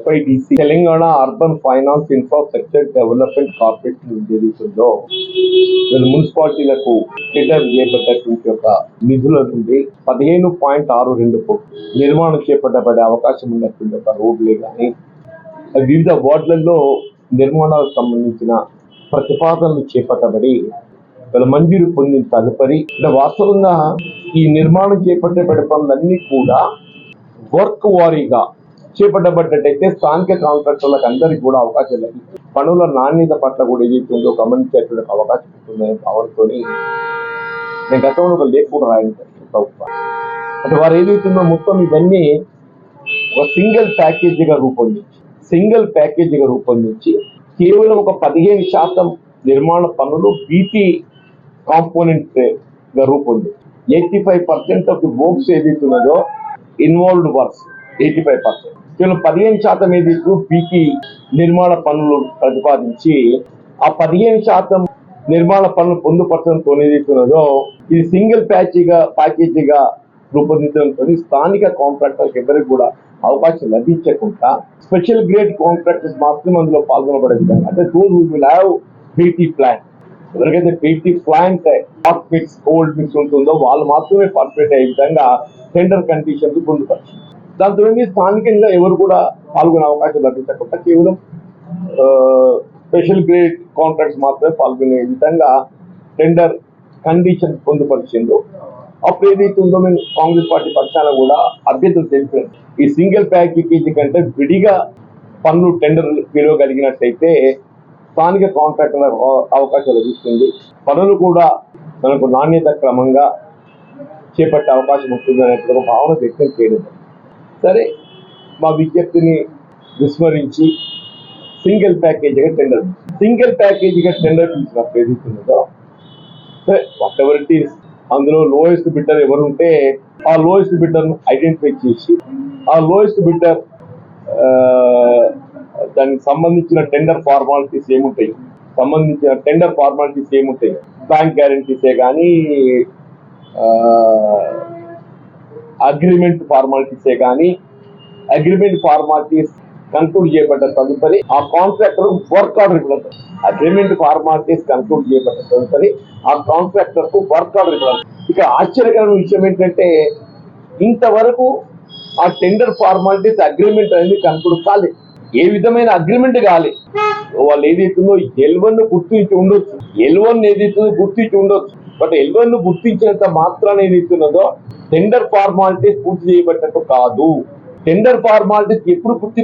TFIDC Telangana urban finance infrastructure development corporation ఏదైతుందో వీళ్ళు మున్సిపాలిటీలకు tender చేపట్టేటువంటి ఒక నిధుల నుండి 15.62 కోట్లు నిర్మాణం చేపట్టబడే అవకాశం ఉన్నటువంటి ఒక రోడ్లే కానీ వివిధ వార్డులలో నిర్మాణాలకు సంబంధించిన ప్రతిపాదనలు చేపట్టబడి వీళ్ళ మంజూరు పొందిన తదుపరి వాస్తవంగా ఈ నిర్మాణం చేపట్టబడే పనులన్నీ కూడా వర్క్ వారీగా చేపట్టబడ్డట్టయితే స్థానిక కాంట్రాక్టర్లకు అందరికీ కూడా అవకాశం లభిస్తుంది. పనుల నాణ్యత పట్ల కూడా ఏదైతుందో గమనించేటువంటి అవకాశం ఉంటుందనే భావనతో నేను గతంలో ఒక లేఖ కూడా రాయడం అంటే వారు ఏదైతుందో మొత్తం ఇవన్నీ ఒక సింగిల్ ప్యాకేజీగా రూపొందించి కేవలం ఒక 15% నిర్మాణ పనులు బీటీ కాంపోనెంట్ గా రూపొందించి 85% ఆఫ్ ది వర్క్స్ ఏదైతున్నదో ఇన్వాల్వ్డ్ వర్క్స్ 85%, కేవలం 15% ఏదైతే బీటీ నిర్మాణ పనులు ప్రతిపాదించి ఆ 15% నిర్మాణ పనులు పొందుపరచడంతో ఏదైతున్నదో ఇది సింగిల్ ప్యాకేజీగా రూపొందించడంతో స్థానిక కాంట్రాక్టర్కి ఎవరికి కూడా అవకాశం లభించకుండా స్పెషల్ గ్రేడ్ కాంట్రాక్టర్స్ మాత్రమే అందులో పాల్గొనబడే విధంగా అంటే those who will have BT plan, ఎవరికైతే BT plant hot mix cold mix ఉంటుందో వాళ్ళు మాత్రమే పార్టిసిపేట్ అయ్యే విధంగా టెండర్ కండిషన్స్ పొందుపరిచింది. దాంతో స్థానికంగా ఎవరు కూడా పాల్గొనే అవకాశం లభించకుండా కేవలం స్పెషల్ గ్రేడ్ కాంట్రాక్ట్స్ మాత్రమే పాల్గొనే విధంగా టెండర్ కండిషన్ పొందుపరిచిందో అప్పుడు ఏదైతే ఉందో మేము కాంగ్రెస్ పార్టీ పక్షాన కూడా అభ్యర్థులు తెలిపారు. ఈ సింగిల్ ప్యాకేజీ కంటే విడిగా పనులు టెండర్ పిలవగలిగినట్టయితే స్థానిక కాంట్రాక్టర్ అవకాశం లభిస్తుంది, పనులు కూడా మనకు నాణ్యత క్రమంగా చేపట్టే అవకాశం ఉంటుంది అనేటువంటి ఒక భావన వ్యక్తం చేయడం. సరే, మా విజ్ఞప్తిని విస్మరించి సింగిల్ ప్యాకేజీగా టెండర్ పిలిచినప్పుడు ఏదైతుందో సరే వాట్ ఎవర్ ఇట్ ఈస్ అందులో లోయెస్ట్ బిడ్డర్ ఎవరుంటే ఆ లోయెస్ట్ బిడ్డర్ను ఐడెంటిఫై చేసి ఆ లోయెస్ట్ బిడ్డర్ దానికి సంబంధించిన టెండర్ ఫార్మాలిటీస్ ఏముంటాయి, బ్యాంక్ గ్యారంటీసే కానీ అగ్రిమెంట్ ఫార్మాలిటీస్ కన్క్లూడ్ చేయబడ్డ తదుపరి ఆ కాంట్రాక్టర్ వర్క్ ఆర్డర్ ఇవ్వడం. అగ్రిమెంట్ ఫార్మాలిటీస్ కన్క్లూడ్ చేయబడ్డ తదుపరి ఆ కాంట్రాక్టర్ కు వర్క్ ఆర్డర్ ఇవ్వడం. ఇక ఆశ్చర్యకరమైన విషయం ఏంటంటే ఇంతవరకు ఆ టెండర్ ఫార్మాలిటీస్ అగ్రిమెంట్ అనేది కన్క్లూడ్ కాలేదు, ఏ విధమైన అగ్రిమెంట్ కాలేదు. వాళ్ళు ఏదైతుందో L1 గుర్తించి ఉండొచ్చు, బట్ L1 గుర్తించినంత మాత్రాన్ని ఏదైతున్నదో టెండర్ ఫార్మాలిటీస్ పూర్తి చేయబడ్డట్టు కాదు. టెండర్ ఫార్మాలిటీస్ ఎప్పుడు పూర్తి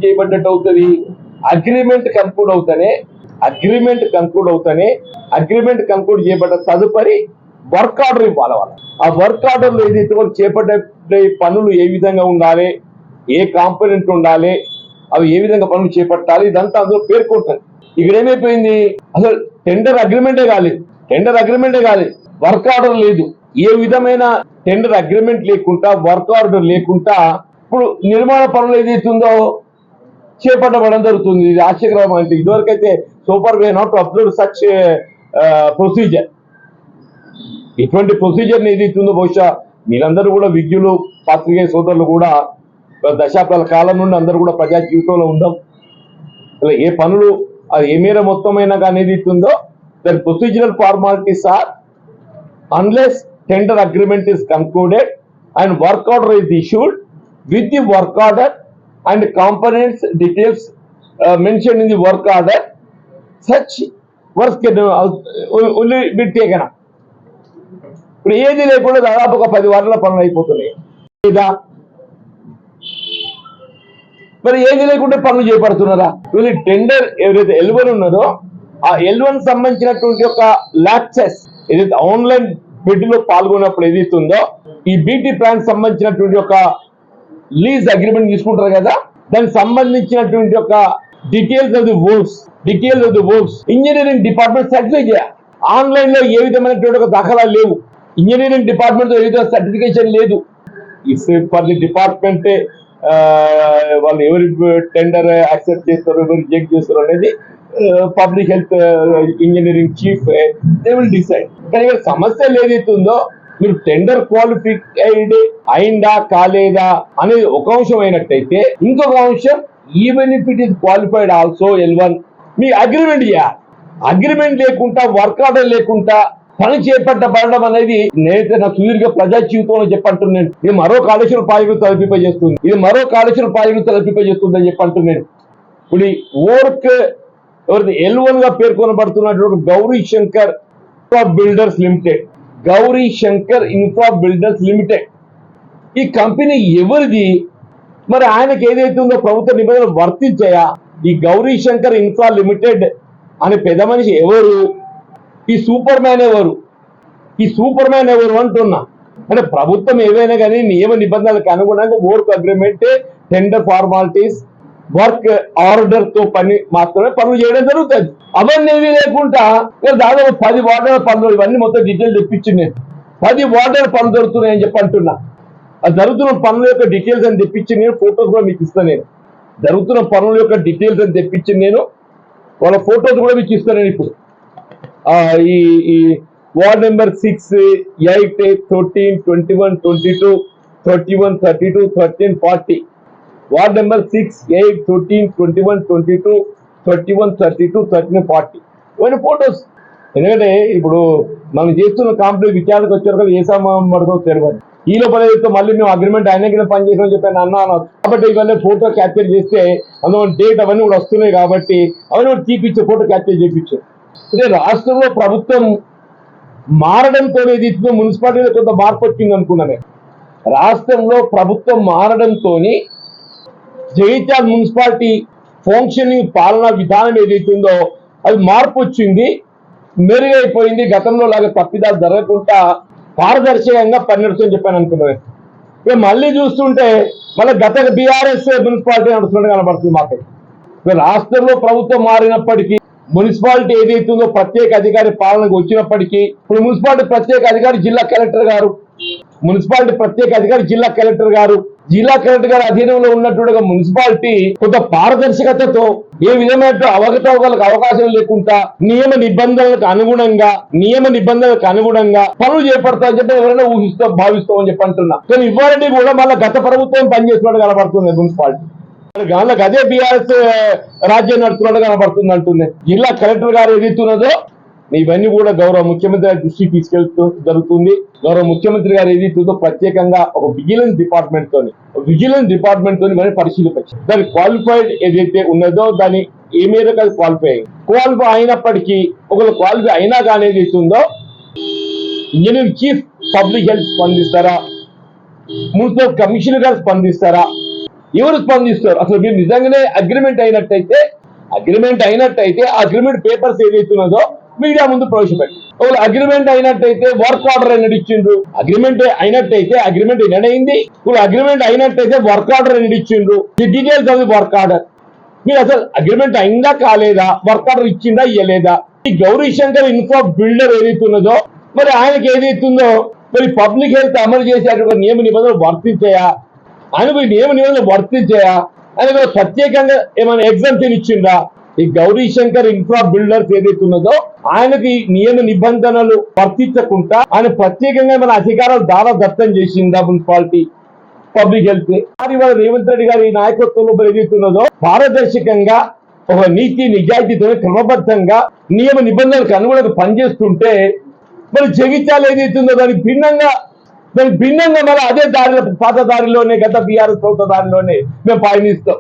చేయబడ్డట్టు అవుతుంది, అగ్రిమెంట్ కన్క్లూడ్ అవుతానే కన్క్లూడ్ చేయబడ్డ తదుపరి వర్క్ ఆర్డర్ ఇవ్వాలి. వాళ్ళు ఆ వర్క్ ఆర్డర్ లో ఏదైతే చేపట్టే పనులు ఏ విధంగా ఉండాలి, ఏ కాంపోనెంట్ ఉండాలి, అవి ఏ విధంగా పనులు చేపట్టాలి, ఇదంతా అందులో పేర్కొంటుంది. ఇక్కడ ఏమైపోయింది, అసలు టెండర్ అగ్రిమెంటే కాలేదు, వర్క్ ఆర్డర్ లేదు. ఏ విధమైన టెండర్ అగ్రిమెంట్ లేకుండా వర్క్ ఆర్డర్ లేకుండా ఇప్పుడు నిర్మాణ పనులు ఏదైతుందో చేపట్టబడడం జరుగుతుంది. ఇది ఆశ్చర్యకరం. అంటే ఇదివరకైతే super we not upload such procedure. ఇటువంటి ప్రొసీజర్ ఏదైతుందో బహుశా మీరందరూ కూడా విద్యులు పాత్రికేయ సోదరులు కూడా దశాబ్దాల కాలం నుండి అందరూ కూడా ప్రజా జీవితంలో ఉందాం. అలా ఏ పనులు అది ఏ మేర మొత్తమైనా కానీ ఏదైతుందో దాని procedural formalities or unless tender agreement is concluded and work order is issued with the work order and components details mentioned in the work order, such works can only be taken up. ఇప్పుడు ఏది లేకుండా దాదాపు ఒక 10 వారాల పనులు అయిపోతున్నాయి లేదా మరి ఏది లేకుంటే పనులు చేపడుతున్నారా? వీళ్ళు టెండర్ ఎవరైతే L1 ఉన్నదో ఆ L1 సంబంధించినటువంటి ఒక లాక్సెస్ ఏదైతే ఆన్లైన్ బిడ్ లో పాల్గొన్నప్పుడు ఏదైతుందో ఈ బీటీ ప్లాన్ సంబంధించినటువంటి ఒక లీజ్ అగ్రిమెంట్ తీసుకుంటారు కదా, దానికి సంబంధించినటువంటి ఒక details of the works engineering department certify చేయాలి. ఆన్లైన్ లో ఏ విధమైనటువంటి ఒక దాఖలా లేవు, ఇంజనీరింగ్ డిపార్ట్మెంట్ ఏ విధమైన సర్టిఫికేషన్ లేదు. ఫర్ ది డిపార్ట్మెంట్ వాళ్ళు ఎవరి టెండర్ యాక్సెప్ట్ చేస్తారో ఎవరు రిజెక్ట్ చేస్తారో అనేది public health engineering chief they will decide. కానీ ఇక్కడ సమస్య ఏదైతుందో మీరు టెండర్ క్వాలిఫైడ్ అయిందా కాలేదా అనేది ఒక అంశం అయినట్టయితే, ఇంకొక అంశం even if it is qualified also L1 me agreement చేయాలి. అగ్రిమెంట్ లేకుండా వర్క్ ఆర్డర్ లేకుండా పని చేపట్టబడడం అనేది నేనైతే నా సుదీర్ఘ ప్రజా జీవితంలో చెప్పంటున్నాను. ఇది మరో కాళేశ్వరం ప్రాజెక్టు తలపింపజేస్తుంది, ఇది మరో కాళేశ్వరం ప్రాజెక్టు తలపింపజేస్తుంది అని చెప్పంటున్నాను. ఇప్పుడు ఈ వర్క్ ఎవరిది L1 గా పేర్కొనబడుతున్నటువంటి Gauri Shankar infra builders limited, Gauri Shankar infra builders limited ఈ కంపెనీ ఎవరిది? మరి ఆయనకి ఏదైతే ఉందో ప్రభుత్వ నిబంధనలు వర్తించాయా? ఈ గౌరీ శంకర్ ఇన్ఫ్రా లిమిటెడ్ అనే పెద్ద మనిషి ఎవరు? ఈ సూపర్ మ్యాన్ ఎవరు? ఈ సూపర్ మ్యాన్ ఎవరు అంటున్నా. అంటే ప్రభుత్వం ఏవైనా కానీ నియమ నిబంధనలకు అనుగుణంగా work agreement, tender formalities, work order తో పని మాత్రమే పనులు చేయడం జరుగుతుంది. అవన్నీ ఏవి లేకుండా దాదాపు 10 వాటర్ పనులు ఇవన్నీ మొత్తం డీటెయిల్ తెప్పించింది. నేను 10 వాటర్ పనులు జరుగుతున్నాయని చెప్పి అంటున్నా. ఆ జరుగుతున్న పనుల యొక్క డీటెయిల్స్ అని తెప్పించి నేను ఫోటోస్ కూడా మీకు ఇస్తాను. నేను జరుగుతున్న పనుల యొక్క డీటెయిల్స్ అని తెప్పించి నేను వాళ్ళ ఫోటోస్ కూడా మీకు ఇస్తాను. నేను ఇప్పుడు ఈ వార్డ్ నెంబర్ 6, 8, 13, 21, 22, 31, 32, 13, 40 వార్డ్ నెంబర్ 6, 8, 13, 21, 22, 31, 32, 13, 40 ఇవన్నీ ఫోటోస్. ఎందుకంటే ఇప్పుడు మనం చేస్తున్న కాంప్లైంట్ విచారణకు వచ్చారు కదా, ఏ సమయం పడుతుందో తెలియదు. ఈ లోపల మళ్ళీ మేము అగ్రిమెంట్ ఆయన కింద పనిచేసామని చెప్పాను అన్నాను. కాబట్టి ఇవన్నీ ఫోటో క్యాప్చర్ చేస్తే అందులో డేట్ అవన్నీ కూడా వస్తున్నాయి కాబట్టి అవన్నీ కూడా తీపిచ్చే ఫోటో క్యాప్చర్ చేయించారు. అంటే రాష్ట్రంలో ప్రభుత్వం మారడంతో ఏదైతే మున్సిపాలిటీలో కొంత మార్పు వచ్చింది అనుకున్నాను. రాష్ట్రంలో ప్రభుత్వం మారడంతో జగిత్యాల మున్సిపాలిటీ ఫంక్షనింగ్ పాలనా విధానం ఏదైతుందో అది మార్పు వచ్చింది, మెరుగైపోయింది. గతంలో లాగా తప్పిదాలు జరగకుండా పారదర్శకంగా పనినడుస్తుందని చెప్పాను అనుకున్నాను. ఇక మళ్ళీ చూస్తుంటే మళ్ళీ గత బీఆర్ఎస్ మున్సిపాలిటీ నడుస్తున్నట్టు కనబడుతుంది మాకు. ఇక రాష్ట్రంలో ప్రభుత్వం మారినప్పటికీ మున్సిపాలిటీ ఏదైతుందో ప్రత్యేక అధికారి పాలనకు వచ్చినప్పటికీ ఇప్పుడు మున్సిపాలిటీ ప్రత్యేక అధికారి జిల్లా కలెక్టర్ గారు, మున్సిపాలిటీ ప్రత్యేక అధికారి జిల్లా కలెక్టర్ గారు, జిల్లా కలెక్టర్ గారి అధీనంలో ఉన్నట్టుగా మున్సిపాలిటీ కొంత పారదర్శకతతో ఏ విధమైన అవకతవకలకు అవకాశం లేకుండా నియమ నిబంధనలకు అనుగుణంగా పనులు చేపడతామని చెప్పి ఎవరైనా భావిస్తామని చెప్పి అంటున్నా. కానీ ఇవ్వాలని కూడా మళ్ళీ గత ప్రభుత్వం పనిచేస్తున్నట్టు కనబడుతుంది మున్సిపాలిటీ. వాళ్ళకి అదే బీఆర్ఎస్ రాజ్యం నడుస్తున్నట్టు కనబడుతుంది అంటుంది. జిల్లా కలెక్టర్ గారు ఏదైతున్నదో ఇవన్నీ కూడా గౌరవ ముఖ్యమంత్రి గారి దృష్టికి తీసుకెళ్తూ జరుగుతుంది. గౌరవ ముఖ్యమంత్రి గారు ఏదైతుందో ప్రత్యేకంగా ఒక విజిలెన్స్ డిపార్ట్మెంట్ తోని మరి పరిశీలించారు. దాని క్వాలిఫైడ్ ఏదైతే ఉన్నదో దాన్ని ఏ మేరకు క్వాలిఫై అయినప్పటికీ ఒకవేళ క్వాలిఫై అయినా కానీ ఏదైతుందో ఇంజనీరింగ్ చీఫ్ పబ్లిక్ హెల్త్ స్పందిస్తారా, మున్సిపల్ కమిషనర్ గారు స్పందిస్తారా, ఎవరు స్పందిస్తారు? అసలు మీరు నిజంగానే అగ్రిమెంట్ అయినట్టయితే అగ్రిమెంట్ పేపర్స్ ఏదైతున్నదో మీడియా ముందు ప్రవేశపెట్టి, ఒకవేళ అగ్రిమెంట్ అయినట్టయితే వర్క్ ఆర్డర్ అని ఇచ్చిండ్రు, అగ్రిమెంట్ అయినట్టయితే అగ్రిమెంట్ అయినట్టయితే వర్క్ ఆర్డర్ అని ఇచ్చిండ్రు, the details of the work order. మీరు అసలు అగ్రిమెంట్ అయిందా కాలేదా, వర్క్ ఆర్డర్ ఇచ్చిందా ఇయ్యలేదా? ఈ గౌరీ శంకర్ ఇన్ఫ్రా బిల్డర్ ఏదైతున్నదో మరి ఆయనకి ఏదైతుందో మరి పబ్లిక్ హెల్త్ అమలు చేసేటువంటి నియమ నిబంధనలు వర్తించాయా, ఆయనకు ప్రత్యేకంగా ఏమైనా ఎగ్జామ్షన్ ఇచ్చిందా? ఈ గౌరీ శంకర్ ఇన్ఫ్రా బిల్డర్స్ ఏదైతున్నదో ఆయనకి నియమ నిబంధనలు వర్తించకుండా ఆయన ప్రత్యేకంగా మన అధికారాలు దారదత్తం చేసిందా మున్సిపాలిటీ పబ్లిక్ హెల్త్? ఇవాళ రేవంత్ రెడ్డి గారి నాయకత్వంలో ఏదైతున్నదో పారదర్శకంగా ఒక నీతి నిజాయితీతో క్రమబద్ధంగా నియమ నిబంధనలకు అనుగుణంగా పనిచేస్తుంటే మరి జగిత్యాల ఏదైతుందో దానికి భిన్నంగా మరి అదే దారిలో పాత దారిలోనే గత బీఆర్ఎస్ ప్రభుత్వ దారిలోనే మేము పయనిస్తాం.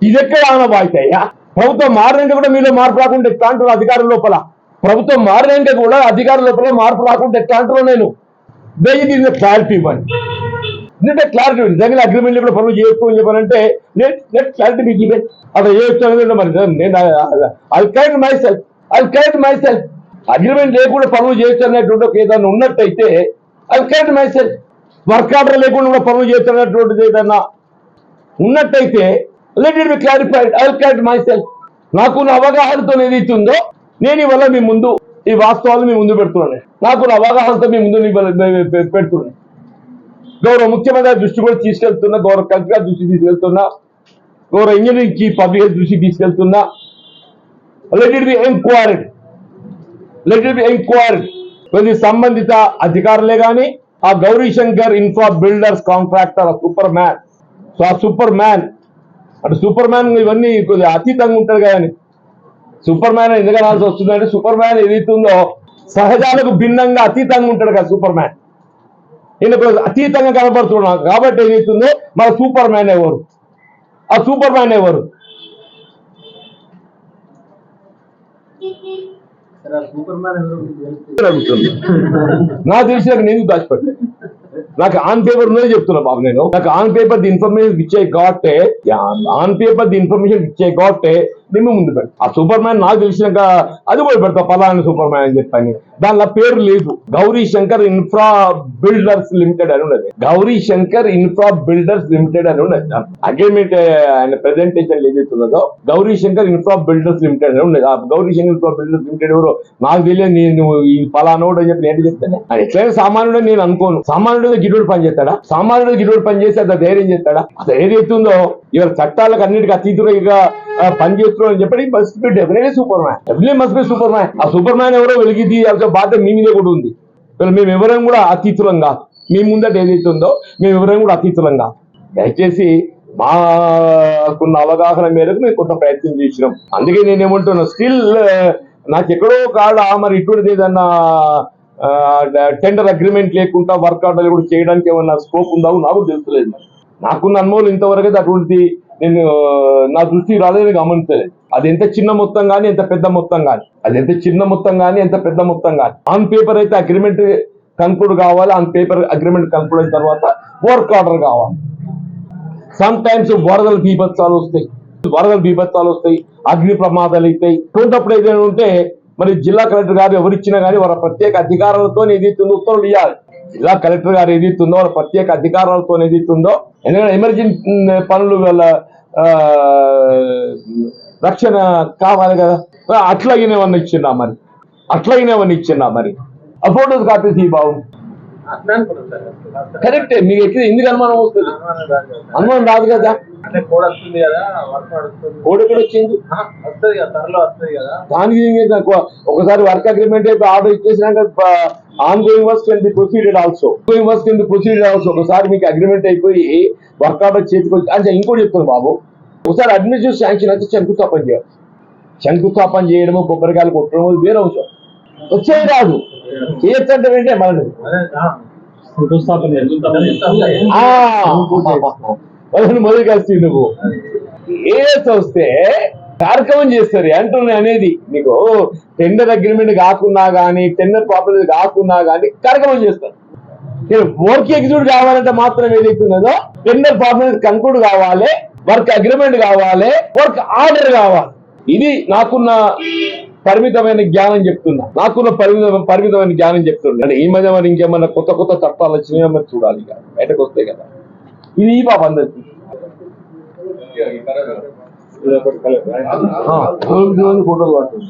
ఇది ఎక్కడ ఆనవాయితయ్యా? ప్రభుత్వం మారినంటే కూడా మీలో మార్పు రాకుండా ఎట్లా అంటారు అధికారుల లోపల? ప్రభుత్వం మారినంటే కూడా అధికారుల లోపల మార్పు రాకుండా ఎట్లా అంటారు? నేను దయచేసి క్లారిటీ ఇవ్వండి. ఎందుకంటే క్లారిటీ నిజంగా అగ్రిమెంట్ కూడా పనులు చేయొచ్చు అని చెప్పానంటే క్లారిటీ మీకు ఇవ్వండి. అసలు చేయొచ్చు మరి నేను I correct my self agreement లేకుండా పనులు చేయొచ్చు అనేటువంటి ఏదైనా ఉన్నట్టయితే I correct my self. Work order లేకుండా కూడా పనులు చేయొచ్చు అనేటువంటిది ఏదైనా ఉన్నట్టయితే let it B clarified. I correct my self. నాకు నా అవగాహనతో ఏదైతుందో నేను ఇవాళ మీ ముందు ఈ వాస్తవాలు మీ ముందు పెడుతున్నాను. నాకు నా అవగాహనతో మీ ముందు పెడుతున్నాను. గౌరవ ముఖ్యమంత్రి దృష్టి కూడా తీసుకెళ్తున్నా, గౌరవ కలెక్టర్ గారి దృష్టి తీసుకెళ్తున్నా, గౌరవ ఇంజనీరింగ్ చీఫ్ పబ్లిక్ హెల్త్ దృష్టి తీసుకెళ్తున్నా. Let it be enquired. ప్రతి సంబంధిత అధికారులే కానీ ఆ Gauri Shankar infra builders contractor super man so ఆ సూపర్ మ్యాన్ అంటే సూపర్ మ్యాన్ ఇవన్నీ కొద్దిగా అతీతంగా ఉంటాడు కానీ సూపర్ మ్యాన్ ఎందుకు అనాల్సి వస్తుందంటే సూపర్ మ్యాన్ ఏదైతుందో సహజాలకు భిన్నంగా అతీతంగా ఉంటాడు కదా సూపర్ మ్యాన్. నేను అతీతంగా కనపడుతున్నాను కాబట్టి ఏదైతుందో మన సూపర్ మ్యాన్ ఎవరు, ఆ సూపర్ మ్యాన్ ఎవరు? నాకు తెలిసిన నేను దాచిపెట్టాను. నాకు ఆన్ పేపర్ ఉన్నదే చెప్తున్నా బాబు. నేను నాకు ఆన్ పేపర్ ది ఇన్ఫర్మేషన్ ఇచ్చే కాబట్టే నేను ముందు పెడతా. ఆ సూపర్ మ్యాన్ నాకు తెలిసినాక అది కూడా పెడతా పలానా సూపర్ మ్యాన్ అని చెప్పని. దానిలో పేరు లేదు. Gauri Shankar infra builders limited అని ఉన్నది. Gauri Shankar infra builders limited అని ఉన్నది. అగ్రిమెంట్ ఆయన ప్రెజెంటేషన్ ఏదైతున్నదో Gauri Shankar infra builders limited అని ఉన్నది. ఆ Gauri Shankar infra builders limited ఎవరో నాకు తెలియదు. నేను ఈ పలానోడు అని చెప్పి నేను చెప్తాను. ఎట్లయినా సామాన్యుడు నేను అనుకోను. సామాన్యుడు గిడ్డోడు పని చేస్తాడా? సామాన్యుడు గిడ్డోడు పని చేస్తే అంత ధైర్యం చేస్తాడా? అసలు ఏదైతుందో ఇవాళ చట్టాలకు అన్నిటికీ అతీతుగా పని చేస్తున్నాడు అని చెప్పి must be definitely super man. Definitely must be super man. ఆ సూపర్ మ్యాన్ ఎవరో వెలిగి తీయాల్సిన బాధ్యత మీ మీద కూడా ఉంది. మేము ఎవరైనా కూడా అతీతులం కాదు. మీ ముందట ఏదైతుందో మేము ఎవరైనా కూడా అతీతులం కాదు. దయచేసి మాకున్న అవగాహన మేరకు మేము కొంత ప్రయత్నం చేసినాం. అందుకే నేనేమంటున్నా స్టిల్ నాకు ఎక్కడో కాడ మరి ఇటువంటిది ఏదన్నా టెండర్ అగ్రిమెంట్ లేకుండా వర్క్ ఆర్డర్ కూడా చేయడానికి ఏమన్నా స్కోప్ ఉందా నాకు తెలుస్తలేదు. మరి నాకున్న అనుభవం ఇంతవరకు అయితే అటువంటి నేను నా దృష్టి రాలేదు, గమనించలేదు. అది ఎంత చిన్న మొత్తం కానీ ఎంత పెద్ద మొత్తం కానీ ఎంత పెద్ద మొత్తం కానీ ఆన్ పేపర్ అయితే అగ్రిమెంట్ కన్క్లూడ్ కావాలి. ఆన్ పేపర్ అగ్రిమెంట్ కన్క్లూడ్ అయిన తర్వాత వర్క్ ఆర్డర్ కావాలి. సమ్ టైమ్స్ వరదలు బీభత్సాలు వస్తాయి, అగ్ని ప్రమాదాలు అవుతాయి. అటువంటిప్పుడు ఏదైనా ఉంటే మరి జిల్లా కలెక్టర్ గారు ఎవరిచ్చినా కానీ వారి ప్రత్యేక అధికారాలతో ఏదైతుందో ఉత్తర్వులు ఇవ్వాలి. జిల్లా కలెక్టర్ గారు ఏదైతుందో వారి ప్రత్యేక అధికారాలతో ఏదైతుందో, ఎందుకంటే ఎమర్జెన్సీ పనులు వల్ల రక్షణ కావాలి కదా. అట్లాగినేమన్నా ఇచ్చినా మరి ఆ ఫోటోస్ కాపీస్ బాబు కరెక్టే. మీకు ఎక్కడ ఎందుకు అనుమానం వస్తుంది? అనుమానం రాదు కదా. కోడ్ ఎక్కడ వచ్చింది? దానికి ఒకసారి వర్క్ అగ్రిమెంట్ అయితే ఆర్డర్ ఇచ్చేసినాక ongoing works can be proceeded also. ఒకసారి మీకు అగ్రిమెంట్ అయిపోయి వర్క్ ఆర్డర్ చేతికి వచ్చి అంటే ఇంకోటి చెప్తుంది బాబు. ఒకసారి అడ్మినిస్ట్రేటివ్ శాంక్షన్ అయితే శంకుస్థాపన చేయడము కొబ్బరికాయలు కొట్టడము వేరే అంశం. వచ్చేది రాదు, చేయొచ్చంటే వెంటే మనం మొదలు కలిసి నువ్వు ఏఎస్ వస్తే కార్యక్రమం చేస్తారు అంటున్నా అనేది. నీకు టెండర్ అగ్రిమెంట్ కాకున్నా కానీ టెండర్ ప్రాపర్టీ కాకున్నా కానీ కార్యక్రమం చేస్తారు. వర్క్ ఎగ్జిక్యూట్ కావాలంటే మాత్రం ఏదైతున్నదో టెండర్ ప్రాపర్టీ కన్క్లూడ్ కావాలి, వర్క్ అగ్రిమెంట్ కావాలి, వర్క్ ఆర్డర్ కావాలి. ఇది నాకున్న పరిమితమైన జ్ఞానం చెప్తున్నా. అంటే ఈ మధ్య మరి ఇంకేమన్నా కొత్త చట్టాలు వచ్చినాయో మరి చూడాలి. ఇక బయటకు వస్తాయి కదా. ఇది ఈ పాప అందరికి ఫోటోలు పడుతుంది.